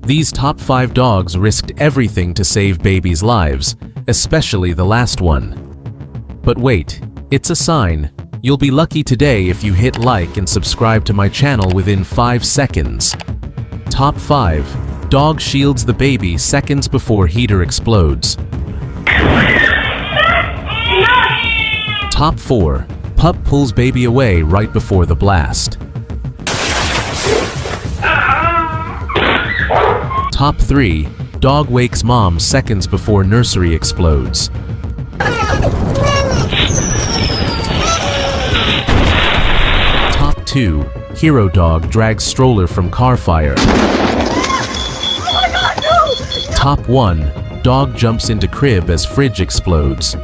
These top 5 dogs risked everything to save babies' lives, especially the last one. But wait, it's a sign. You'll be lucky today if you hit like and subscribe to my channel within 5 seconds. Top 5. Dog shields the baby seconds before heater explodes. Top 4. Pup pulls baby away right before the blast. Top 3. Dog wakes mom seconds before nursery explodes. Top 2. Hero dog drags stroller from car fire. Top 1. Dog jumps into crib as fridge explodes.